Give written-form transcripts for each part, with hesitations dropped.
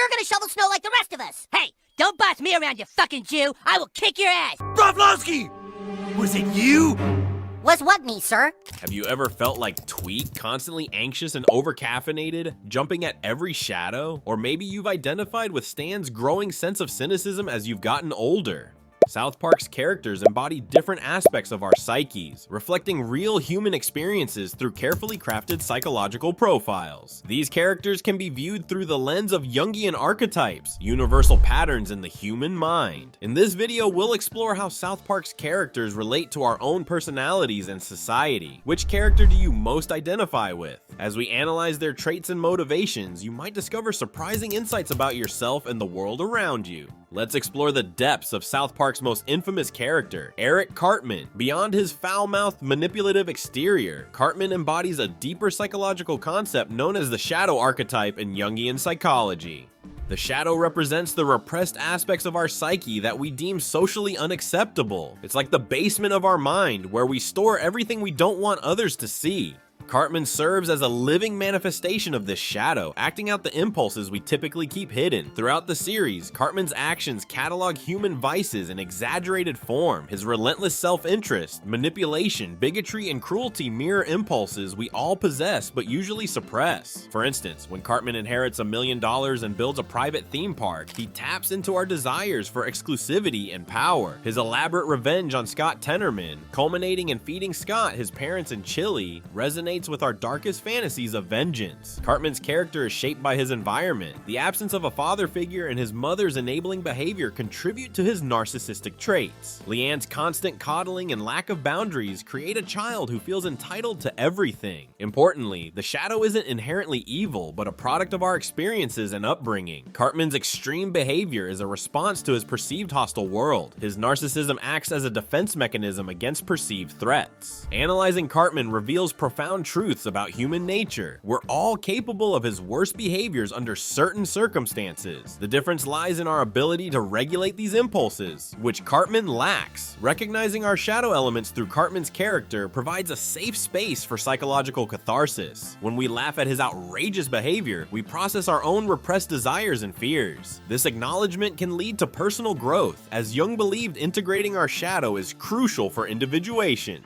you're gonna shovel snow like the rest of us. Hey, don't boss me around, you fucking Jew. I will kick your ass. Broflovski! Was it you? Was what me, sir? Have you ever felt like Tweet, constantly anxious and over-caffeinated, jumping at every shadow? Or maybe you've identified with Stan's growing sense of cynicism as you've gotten older. South Park's characters embody different aspects of our psyches, reflecting real human experiences through carefully crafted psychological profiles. These characters can be viewed through the lens of Jungian archetypes, universal patterns in the human mind. In this video, we'll explore how South Park's characters relate to our own personalities and society. Which character do you most identify with? As we analyze their traits and motivations, you might discover surprising insights about yourself and the world around you. Let's explore the depths of South Park's most infamous character, Eric Cartman. Beyond his foul-mouthed, manipulative exterior, Cartman embodies a deeper psychological concept known as the shadow archetype in Jungian psychology. The shadow represents the repressed aspects of our psyche that we deem socially unacceptable. It's like the basement of our mind, where we store everything we don't want others to see. Cartman serves as a living manifestation of this shadow, acting out the impulses we typically keep hidden. Throughout the series, Cartman's actions catalog human vices in exaggerated form. His relentless self-interest, manipulation, bigotry, and cruelty mirror impulses we all possess but usually suppress. For instance, when Cartman inherits $1 million and builds a private theme park, he taps into our desires for exclusivity and power. His elaborate revenge on Scott Tenorman, culminating in feeding Scott his parents in Chile, resonates with our darkest fantasies of vengeance. Cartman's character is shaped by his environment. The absence of a father figure and his mother's enabling behavior contribute to his narcissistic traits. Leanne's constant coddling and lack of boundaries create a child who feels entitled to everything. Importantly, the shadow isn't inherently evil, but a product of our experiences and upbringing. Cartman's extreme behavior is a response to his perceived hostile world. His narcissism acts as a defense mechanism against perceived threats. Analyzing Cartman reveals profound truths about human nature. We're all capable of his worst behaviors under certain circumstances. The difference lies in our ability to regulate these impulses, which Cartman lacks. Recognizing our shadow elements through Cartman's character provides a safe space for psychological catharsis. When we laugh at his outrageous behavior, we process our own repressed desires and fears. This acknowledgement can lead to personal growth, as Jung believed integrating our shadow is crucial for individuation.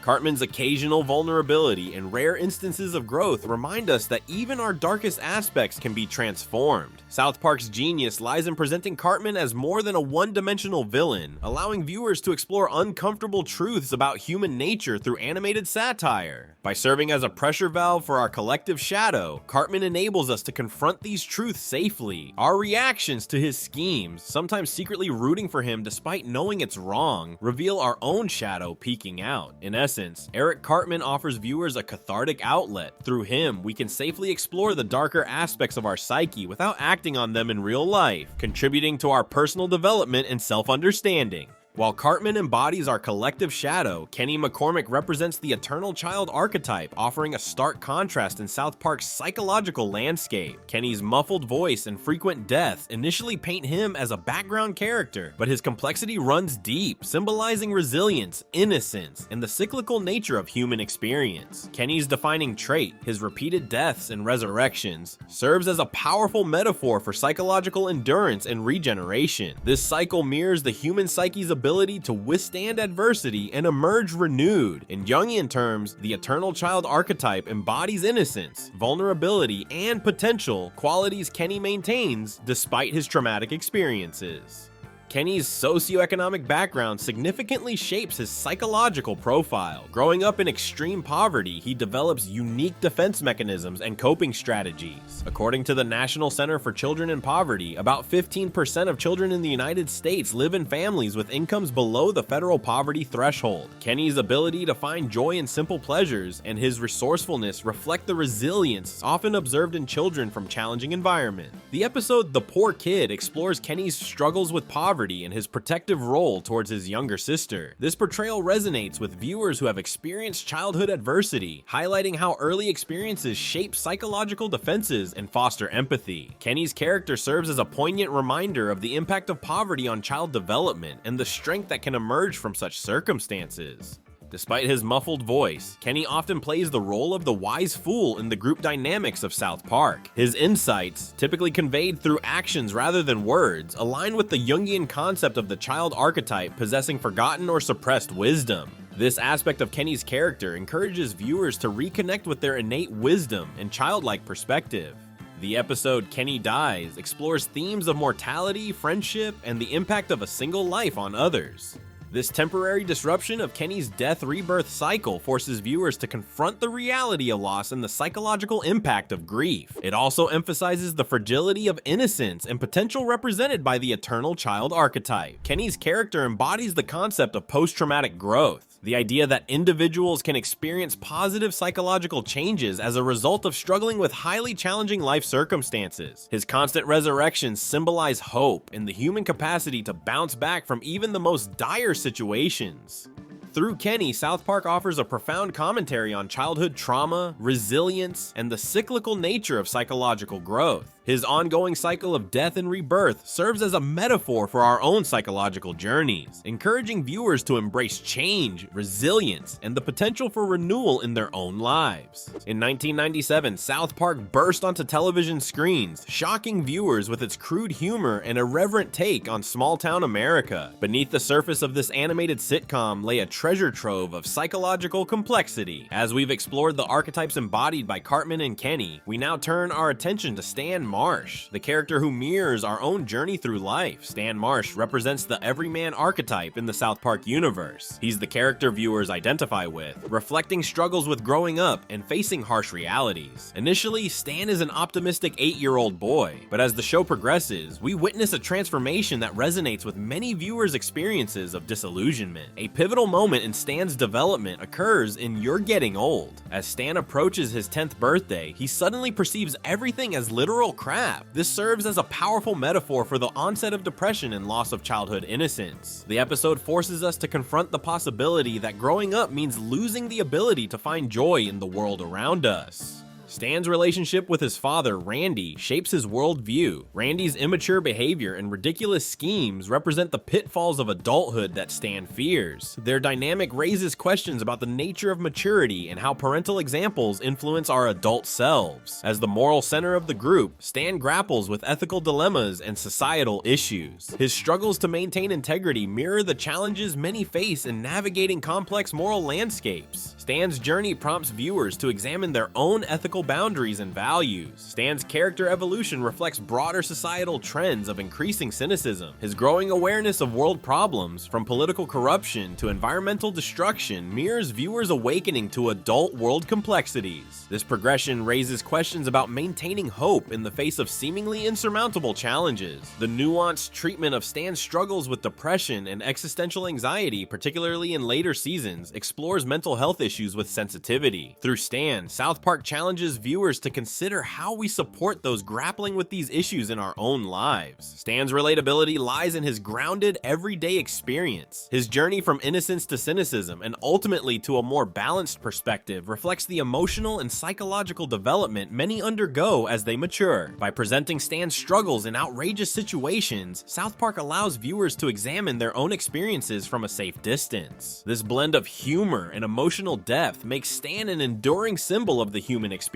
Cartman's occasional vulnerability and rare instances of growth remind us that even our darkest aspects can be transformed. South Park's genius lies in presenting Cartman as more than a one-dimensional villain, allowing viewers to explore uncomfortable truths about human nature through animated satire. By serving as a pressure valve for our collective shadow, Cartman enables us to confront these truths safely. Our reactions to his schemes, sometimes secretly rooting for him despite knowing it's wrong, reveal our own shadow peeking out. In essence, Eric Cartman offers viewers a cathartic outlet. Through him, we can safely explore the darker aspects of our psyche without acting on them in real life, contributing to our personal development and self-understanding. While Cartman embodies our collective shadow, Kenny McCormick represents the eternal child archetype, offering a stark contrast in South Park's psychological landscape. Kenny's muffled voice and frequent deaths initially paint him as a background character, but his complexity runs deep, symbolizing resilience, innocence, and the cyclical nature of human experience. Kenny's defining trait, his repeated deaths and resurrections, serves as a powerful metaphor for psychological endurance and regeneration. This cycle mirrors the human psyche's ability to withstand adversity and emerge renewed. In Jungian terms, the eternal child archetype embodies innocence, vulnerability, and potential, qualities Kenny maintains despite his traumatic experiences. Kenny's socioeconomic background significantly shapes his psychological profile. Growing up in extreme poverty, he develops unique defense mechanisms and coping strategies. According to the National Center for Children in Poverty, about 15% of children in the United States live in families with incomes below the federal poverty threshold. Kenny's ability to find joy in simple pleasures and his resourcefulness reflect the resilience often observed in children from challenging environments. The episode The Poor Kid explores Kenny's struggles with poverty and his protective role towards his younger sister. This portrayal resonates with viewers who have experienced childhood adversity, highlighting how early experiences shape psychological defenses and foster empathy. Kenny's character serves as a poignant reminder of the impact of poverty on child development and the strength that can emerge from such circumstances. Despite his muffled voice, Kenny often plays the role of the wise fool in the group dynamics of South Park. His insights, typically conveyed through actions rather than words, align with the Jungian concept of the child archetype possessing forgotten or suppressed wisdom. This aspect of Kenny's character encourages viewers to reconnect with their innate wisdom and childlike perspective. The episode Kenny Dies explores themes of mortality, friendship, and the impact of a single life on others. This temporary disruption of Kenny's death-rebirth cycle forces viewers to confront the reality of loss and the psychological impact of grief. It also emphasizes the fragility of innocence and potential represented by the eternal child archetype. Kenny's character embodies the concept of post-traumatic growth, the idea that individuals can experience positive psychological changes as a result of struggling with highly challenging life circumstances. His constant resurrections symbolize hope and the human capacity to bounce back from even the most dire situations. Through Kenny, South Park offers a profound commentary on childhood trauma, resilience, and the cyclical nature of psychological growth. His ongoing cycle of death and rebirth serves as a metaphor for our own psychological journeys, encouraging viewers to embrace change, resilience, and the potential for renewal in their own lives. In 1997, South Park burst onto television screens, shocking viewers with its crude humor and irreverent take on small-town America. Beneath the surface of this animated sitcom lay a treasure trove of psychological complexity. As we've explored the archetypes embodied by Cartman and Kenny, we now turn our attention to Stan Marsh, the character who mirrors our own journey through life. Stan Marsh represents the everyman archetype in the South Park universe. He's the character viewers identify with, reflecting struggles with growing up and facing harsh realities. Initially, Stan is an optimistic 8-year-old boy, but as the show progresses, we witness a transformation that resonates with many viewers' experiences of disillusionment. A pivotal moment in Stan's development occurs in You're Getting Old. As Stan approaches his 10th birthday, he suddenly perceives everything as literal crap. This serves as a powerful metaphor for the onset of depression and loss of childhood innocence. The episode forces us to confront the possibility that growing up means losing the ability to find joy in the world around us. Stan's relationship with his father, Randy, shapes his worldview. Randy's immature behavior and ridiculous schemes represent the pitfalls of adulthood that Stan fears. Their dynamic raises questions about the nature of maturity and how parental examples influence our adult selves. As the moral center of the group, Stan grapples with ethical dilemmas and societal issues. His struggles to maintain integrity mirror the challenges many face in navigating complex moral landscapes. Stan's journey prompts viewers to examine their own ethical boundaries and values. Stan's character evolution reflects broader societal trends of increasing cynicism. His growing awareness of world problems, from political corruption to environmental destruction, mirrors viewers' awakening to adult world complexities. This progression raises questions about maintaining hope in the face of seemingly insurmountable challenges. The nuanced treatment of Stan's struggles with depression and existential anxiety, particularly in later seasons, explores mental health issues with sensitivity. Through Stan, South Park challenges viewers to consider how we support those grappling with these issues in our own lives. Stan's relatability lies in his grounded, everyday experience. His journey from innocence to cynicism and ultimately to a more balanced perspective reflects the emotional and psychological development many undergo as they mature. By presenting Stan's struggles in outrageous situations, South Park allows viewers to examine their own experiences from a safe distance. This blend of humor and emotional depth makes Stan an enduring symbol of the human experience.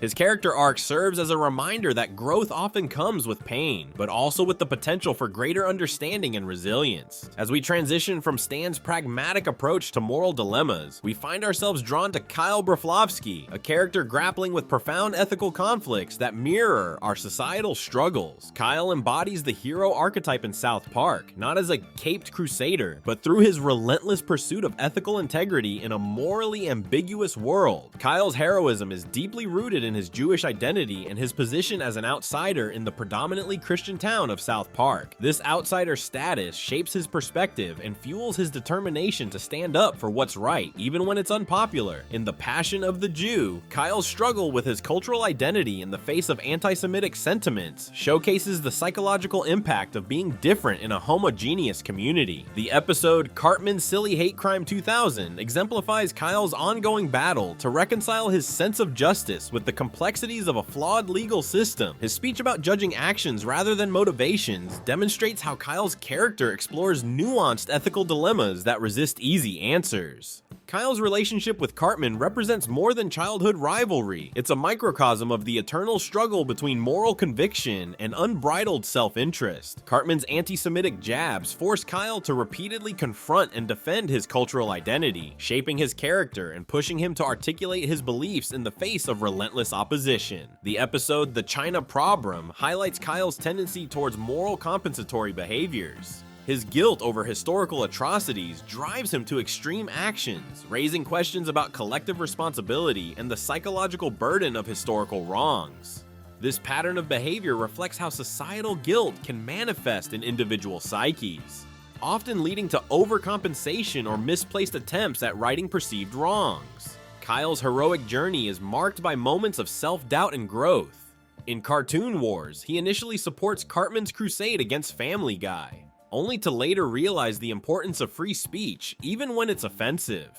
His character arc serves as a reminder that growth often comes with pain, but also with the potential for greater understanding and resilience. As we transition from Stan's pragmatic approach to moral dilemmas, we find ourselves drawn to Kyle Broflovski, a character grappling with profound ethical conflicts that mirror our societal struggles. Kyle embodies the hero archetype in South Park, not as a caped crusader, but through his relentless pursuit of ethical integrity in a morally ambiguous world. Kyle's heroism is deeply rooted in his Jewish identity and his position as an outsider in the predominantly Christian town of South Park. This outsider status shapes his perspective and fuels his determination to stand up for what's right, even when it's unpopular. In The Passion of the Jew, Kyle's struggle with his cultural identity in the face of anti-Semitic sentiments showcases the psychological impact of being different in a homogeneous community. The episode Cartman's Silly Hate Crime 2000 exemplifies Kyle's ongoing battle to reconcile his sense of justice with the complexities of a flawed legal system. His speech about judging actions rather than motivations demonstrates how Kyle's character explores nuanced ethical dilemmas that resist easy answers. Kyle's relationship with Cartman represents more than childhood rivalry. It's a microcosm of the eternal struggle between moral conviction and unbridled self-interest. Cartman's anti-Semitic jabs force Kyle to repeatedly confront and defend his cultural identity, shaping his character and pushing him to articulate his beliefs in the face of relentless opposition. The episode The China Problem highlights Kyle's tendency towards moral compensatory behaviors. His guilt over historical atrocities drives him to extreme actions, raising questions about collective responsibility and the psychological burden of historical wrongs. This pattern of behavior reflects how societal guilt can manifest in individual psyches, often leading to overcompensation or misplaced attempts at righting perceived wrongs. Kyle's heroic journey is marked by moments of self-doubt and growth. In Cartoon Wars, he initially supports Cartman's crusade against Family Guy, only to later realize the importance of free speech, even when it's offensive.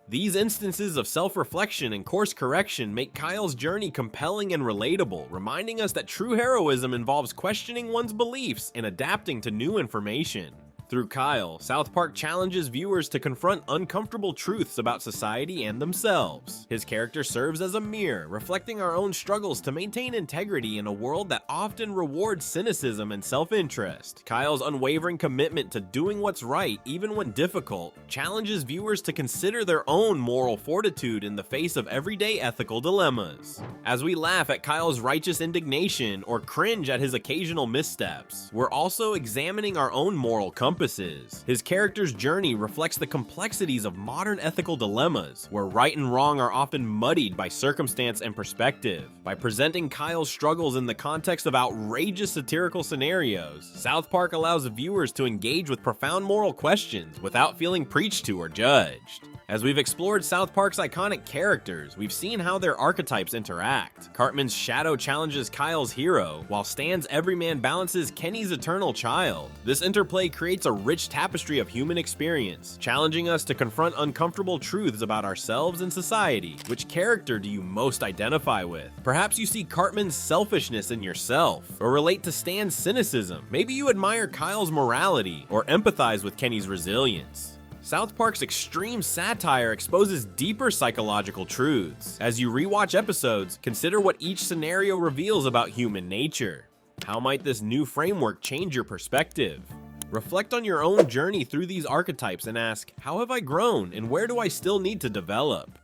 These instances of self-reflection and course correction make Kyle's journey compelling and relatable, reminding us that true heroism involves questioning one's beliefs and adapting to new information. Through Kyle, South Park challenges viewers to confront uncomfortable truths about society and themselves. His character serves as a mirror, reflecting our own struggles to maintain integrity in a world that often rewards cynicism and self-interest. Kyle's unwavering commitment to doing what's right, even when difficult, challenges viewers to consider their own moral fortitude in the face of everyday ethical dilemmas. As we laugh at Kyle's righteous indignation or cringe at his occasional missteps, we're also examining our own moral compass. His character's journey reflects the complexities of modern ethical dilemmas, where right and wrong are often muddied by circumstance and perspective. By presenting Kyle's struggles in the context of outrageous satirical scenarios, South Park allows viewers to engage with profound moral questions without feeling preached to or judged. As we've explored South Park's iconic characters, we've seen how their archetypes interact. Cartman's shadow challenges Kyle's hero, while Stan's everyman balances Kenny's eternal child. This interplay creates a rich tapestry of human experience, challenging us to confront uncomfortable truths about ourselves and society. Which character do you most identify with? Perhaps you see Cartman's selfishness in yourself, or relate to Stan's cynicism. Maybe you admire Kyle's morality, or empathize with Kenny's resilience. South Park's extreme satire exposes deeper psychological truths. As you rewatch episodes, consider what each scenario reveals about human nature. How might this new framework change your perspective? Reflect on your own journey through these archetypes and ask, how have I grown and where do I still need to develop?